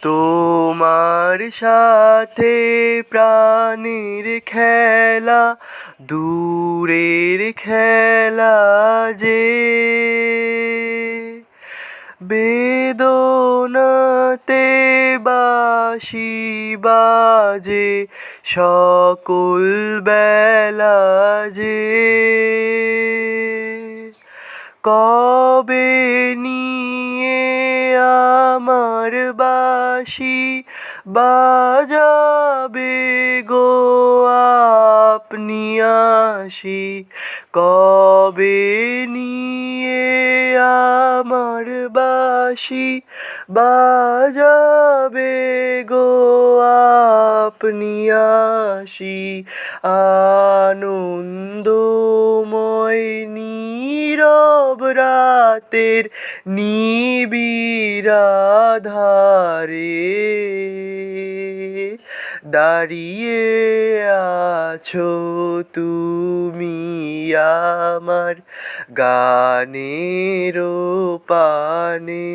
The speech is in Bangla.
তোমার সাথে প্রাণের খেলা, দূরের খেলা যে বেদনাতে বাঁশি বাজে সকল বেলা যে কবে নিয়ে আমার বাঁশি বাজাবে গো আপনি আসি, কবে নিয়ে আমার বাঁশি বাজাবে গো আপনি আসি। আনন্দময় নীরব রাতের নিবিড় আঁধারে দাঁড়িয়ে আছো তুমি আমার গানের পানে।